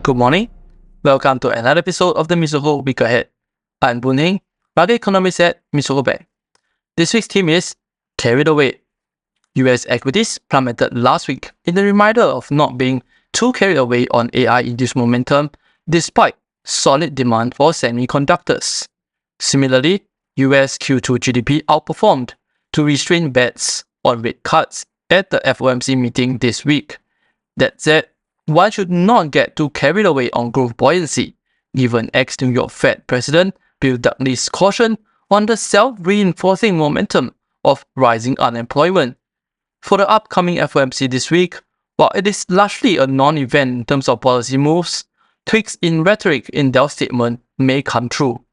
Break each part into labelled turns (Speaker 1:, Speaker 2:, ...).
Speaker 1: Good morning. Welcome to another episode of the Mizuho Week Ahead. I'm Boon Heng, market economist at Mizuho Bank. This week's theme is Carried Away. US equities plummeted last week in a reminder of not being too carried away on AI-induced momentum despite solid demand for semiconductors. Similarly, US Q2 GDP outperformed to restrain bets on rate cuts at the FOMC meeting this week. That said, one should not get too carried away on growth buoyancy, given ex-New York Fed President Bill Dunkley's caution on the self-reinforcing momentum of rising unemployment. For the upcoming FOMC this week, while it is largely a non-event in terms of policy moves, tweaks in rhetoric in their statement may come true.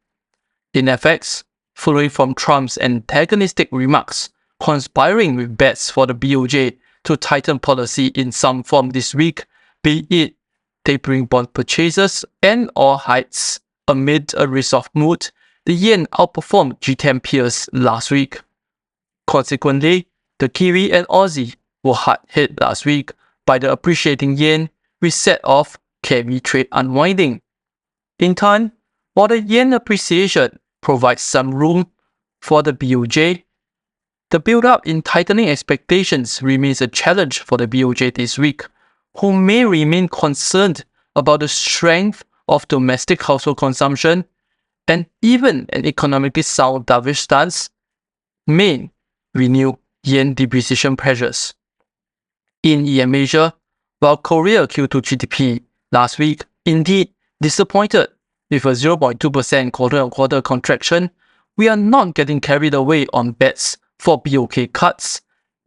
Speaker 1: In FX, following from Trump's antagonistic remarks, conspiring with bets for the BoJ to tighten policy in some form this week, be it tapering bond purchases and/or hikes. Amid a risk-off mood, the yen outperformed G10 peers last week. Consequently, the Kiwi and Aussie were hard hit last week by the appreciating yen, which set off carry trade unwinding. In turn, while the yen appreciation provides some room for the BoJ, the build-up in tightening expectations remains a challenge for the BoJ this week, who may remain concerned about the strength of domestic household consumption, and even an economically sound dovish stance may renew yen depreciation pressures. In EM Asia, while Korea Q2 GDP last week indeed disappointed with a 0.2% quarter-on-quarter contraction, we are not getting carried away on bets for BOK cuts,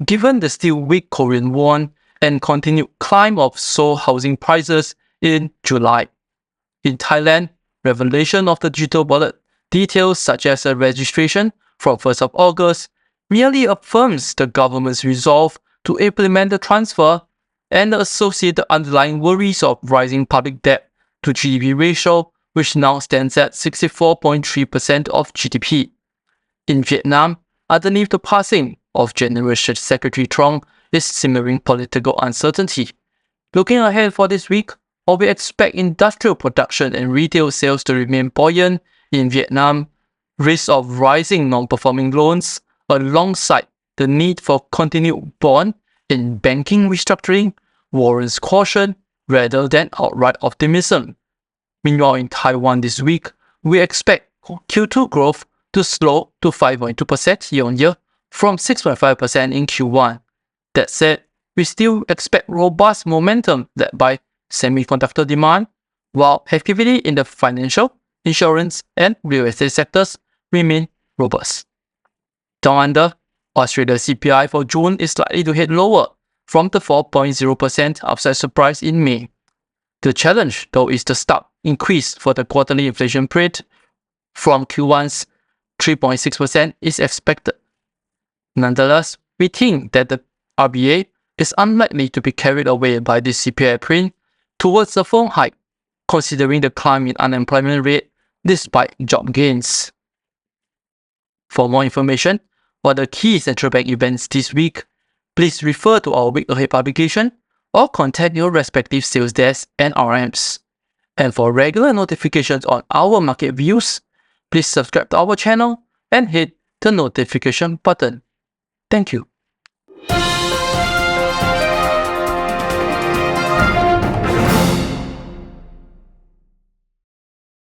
Speaker 1: given the still weak Korean won and continued climb of Seoul housing prices in July. In Thailand, revelation of the digital wallet details such as a registration from 1st of August merely affirms the government's resolve to implement the transfer and the associated underlying worries of rising public debt to GDP ratio, which now stands at 64.3% of GDP. In Vietnam, underneath the passing of General Secretary Trong is simmering political uncertainty. Looking ahead for this week, while we expect industrial production and retail sales to remain buoyant in Vietnam, risk of rising non-performing loans alongside the need for continued bond and banking restructuring warrants caution rather than outright optimism. Meanwhile, in Taiwan this week, we expect Q2 growth to slow to 5.2% year-on-year from 6.5% in Q1. That said, we still expect robust momentum led by semiconductor demand, while activity in the financial, insurance, and real estate sectors remain robust. Down under, Australia's CPI for June is likely to head lower from the 4.0% upside surprise in May. The challenge, though, is the stark increase for the quarterly inflation print from Q1's 3.6% is expected. Nonetheless, we think that the RBA is unlikely to be carried away by this CPI print towards a full hike, considering the climb in unemployment rate despite job gains. For more information on the key central bank events this week, please refer to our Week Ahead publication or contact your respective sales desk and RMs. And for regular notifications on our market views, please subscribe to our channel and hit the notification button. Thank you.